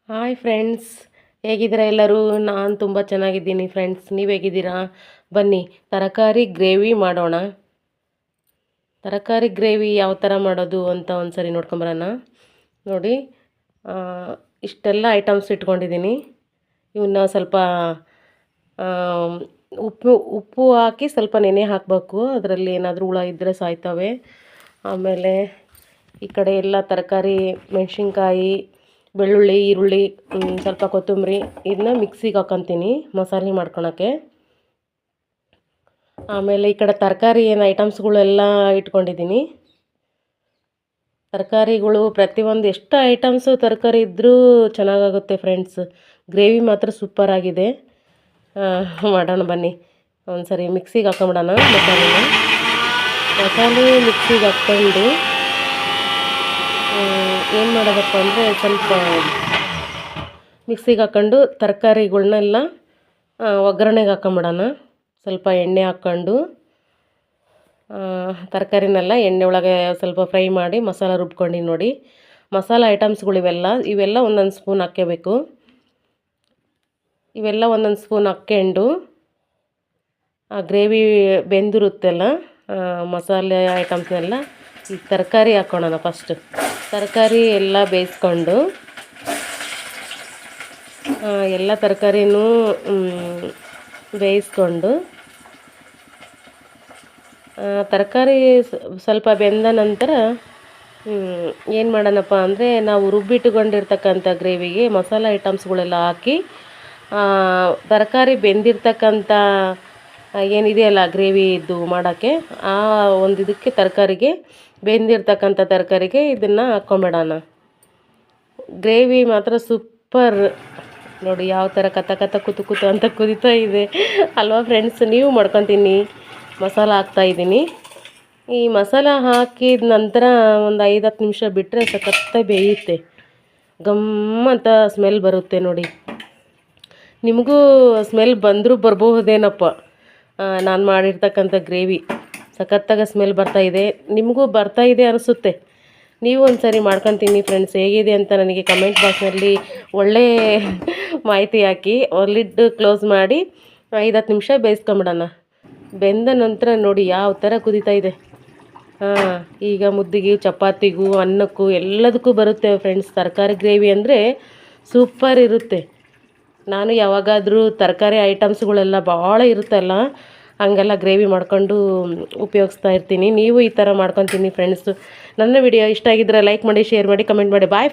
Hi friends, ಹೇಗಿದ್ದೀರಾ ಎಲ್ಲರೂ? ನಾನು ತುಂಬ ಚೆನ್ನಾಗಿದ್ದೀನಿ ಫ್ರೆಂಡ್ಸ್. ನೀವು ಹೇಗಿದ್ದೀರಾ? ಬನ್ನಿ ತರಕಾರಿ ಗ್ರೇವಿ ಮಾಡೋಣ. ತರಕಾರಿ ಗ್ರೇವಿ ಯಾವ ಥರ ಮಾಡೋದು ಅಂತ ಒಂದ್ಸರಿ ನೋಡ್ಕೊಂಬರೋಣ. ನೋಡಿ, ಇಷ್ಟೆಲ್ಲ ಐಟಮ್ಸ್ ಇಟ್ಕೊಂಡಿದ್ದೀನಿ. ಇವನ್ನ ಸ್ವಲ್ಪ ಉಪ್ಪು ಹಾಕಿ ಸ್ವಲ್ಪ ನೆನೆ ಹಾಕಬೇಕು. ಅದರಲ್ಲಿ ಏನಾದರೂ ಹುಳ ಇದ್ದರೆ ಸಾಯ್ತವೆ. ಆಮೇಲೆ ಈ ಕಡೆ ಎಲ್ಲ ತರಕಾರಿ, ಮೆಣಸಿನ್ಕಾಯಿ, ಬೆಳ್ಳುಳ್ಳಿ, ಈರುಳ್ಳಿ, ಸ್ವಲ್ಪ ಕೊತ್ತಂಬರಿ ಇದನ್ನ ಮಿಕ್ಸಿಗೆ ಹಾಕ್ಕೊತೀನಿ ಮಸಾಲೆ ಮಾಡ್ಕೊಳಕ್ಕೆ. ಆಮೇಲೆ ಈ ಕಡೆ ತರಕಾರಿ ಏನು ಐಟಮ್ಸ್ಗಳೆಲ್ಲ ಇಟ್ಕೊಂಡಿದ್ದೀನಿ. ತರಕಾರಿಗಳು ಪ್ರತಿಯೊಂದು ಎಷ್ಟು ಐಟಮ್ಸು ತರಕಾರಿ ಇದ್ದರೂ ಚೆನ್ನಾಗಾಗುತ್ತೆ ಫ್ರೆಂಡ್ಸ್. ಗ್ರೇವಿ ಮಾತ್ರ ಸೂಪರ್ ಆಗಿದೆ. ಮಾಡೋಣ ಬನ್ನಿ. ಒಂದ್ಸರಿ ಮಿಕ್ಸಿಗೆ ಹಾಕೊಂಬಿಡೋಣ. ಮಸಾಲೆ ಮಿಕ್ಸಿಗೆ ಹಾಕ್ಕೊಂಡು ಏನು ಮಾಡೋದಪ್ಪ ಅಂದರೆ ಸ್ವಲ್ಪ ಮಿಕ್ಸಿಗೆ ಹಾಕ್ಕೊಂಡು ತರಕಾರಿಗಳ್ನೆಲ್ಲ ಒಗ್ಗರಣೆಗೆ ಹಾಕೊಂಬಿಡೋಣ. ಸ್ವಲ್ಪ ಎಣ್ಣೆ ಹಾಕ್ಕೊಂಡು ತರಕಾರಿನೆಲ್ಲ ಎಣ್ಣೆ ಒಳಗೆ ಸ್ವಲ್ಪ ಫ್ರೈ ಮಾಡಿ ಮಸಾಲ ರುಬ್ಕೊಂಡು ನೋಡಿ. ಮಸಾಲ ಐಟಮ್ಸ್ಗಳು ಇವೆಲ್ಲ ಒಂದೊಂದು ಸ್ಪೂನ್ ಹಾಕ್ಕೋಬೇಕು. ಇವೆಲ್ಲ ಒಂದೊಂದು ಸ್ಪೂನ್ ಹಾಕ್ಕೊಂಡು ಆ ಗ್ರೇವಿ ಬೆಂದಿರುತ್ತಲ್ಲ ಮಸಾಲೆ ಐಟಮ್ಸ್ನೆಲ್ಲ ಈ ತರಕಾರಿ ಹಾಕ್ಕೊಳ್ಳೋಣ. ಫಸ್ಟ್ ತರಕಾರಿ ಎಲ್ಲ ಬೇಯಿಸ್ಕೊಂಡು ಎಲ್ಲ ತರಕಾರಿನೂ ಬೇಯಿಸ್ಕೊಂಡು ತರಕಾರಿ ಸ್ವಲ್ಪ ಬೆಂದ ನಂತರ ಏನು ಮಾಡೋಣಪ್ಪ ಅಂದರೆ ನಾವು ರುಬ್ಬಿಟ್ಟುಕೊಂಡಿರ್ತಕ್ಕಂಥ ಗ್ರೇವಿಗೆ ಮಸಾಲೆ ಐಟಮ್ಸ್ಗಳೆಲ್ಲ ಹಾಕಿ ತರಕಾರಿ ಬೆಂದಿರ್ತಕ್ಕಂಥ ಏನಿದೆಯಲ್ಲ ಗ್ರೇವಿ ಇದು ಮಾಡೋಕ್ಕೆ ಆ ಒಂದು ಇದಕ್ಕೆ ತರಕಾರಿಗೆ ಬೆಂದಿರ್ತಕ್ಕಂಥ ತರಕಾರಿಗೆ ಇದನ್ನು ಹಾಕ್ಕೊಂಬಿಡೋಣ. ಗ್ರೇವಿ ಮಾತ್ರ ಸೂಪರ್ ನೋಡಿ, ಯಾವ ಥರ ಕತ್ತ ಕುತು ಅಂತ ಕುದೀತಾ ಇದೆ ಅಲ್ವಾ ಫ್ರೆಂಡ್ಸ್? ನೀವು ಮಾಡ್ಕೊತೀನಿ. ಮಸಾಲ ಹಾಕ್ತಾಯಿದ್ದೀನಿ. ಈ ಮಸಾಲ ಹಾಕಿದ ನಂತರ ಒಂದು 5-10 ನಿಮಿಷ ಬಿಟ್ಟರೆ ಸಖತ್ತಾಗಿ ಬೇಯುತ್ತೆ. ಗಮ್ಮಂತ ಸ್ಮೆಲ್ ಬರುತ್ತೆ ನೋಡಿ. ನಿಮಗೂ ಸ್ಮೆಲ್ ಬಂದರೂ ಬರ್ಬಹುದೇನಪ್ಪ. ನಾನು ಮಾಡಿರ್ತಕ್ಕಂಥ ಗ್ರೇವಿ ಸಖತ್ತಾಗಿ ಸ್ಮೆಲ್ ಬರ್ತಾಯಿದೆ, ನಿಮಗೂ ಬರ್ತಾಯಿದೆ ಅನಿಸುತ್ತೆ. ನೀವು ಒಂದು ಸರಿ ಮಾಡ್ಕೊತೀನಿ ಫ್ರೆಂಡ್ಸ್. ಹೇಗಿದೆ ಅಂತ ನನಗೆ ಕಮೆಂಟ್ ಬಾಕ್ಸ್ನಲ್ಲಿ ಒಳ್ಳೆ ಮಾಹಿತಿ ಹಾಕಿ. ಲಿಡ್ ಕ್ಲೋಸ್ ಮಾಡಿ 5-10 ನಿಮಿಷ ಬೇಯಿಸ್ಕೊಂಬಿಡೋಣ. ಬೆಂದ ನಂತರ ನೋಡಿ ಯಾವ ಥರ ಕುದೀತಾ ಇದೆ. ಈಗ ಮುದ್ದಿಗೆ, ಚಪಾತಿಗೂ, ಅನ್ನಕ್ಕೂ ಎಲ್ಲದಕ್ಕೂ ಬರುತ್ತೆ ಫ್ರೆಂಡ್ಸ್. ತರಕಾರಿ ಗ್ರೇವಿ ಅಂದರೆ ಸೂಪರ್ ಇರುತ್ತೆ. ನಾನು ಯಾವಾಗಾದರೂ ತರಕಾರಿ ಐಟಮ್ಸ್ಗಳೆಲ್ಲ ಭಾಳ ಇರುತ್ತಲ್ಲ ಹಂಗೆಲ್ಲ ಗ್ರೇವಿ ಮಾಡ್ಕೊಂಡು ಉಪಯೋಗಿಸ್ತಾ ಇರ್ತೀನಿ. ನೀವು ಈ ಥರ ಮಾಡ್ಕೊತೀನಿ ಫ್ರೆಂಡ್ಸು. ನನ್ನ ವಿಡಿಯೋ ಇಷ್ಟ ಆಗಿದ್ದರೆ ಲೈಕ್ ಮಾಡಿ, ಶೇರ್ ಮಾಡಿ, ಕಮೆಂಟ್ ಮಾಡಿ. ಬಾಯ್.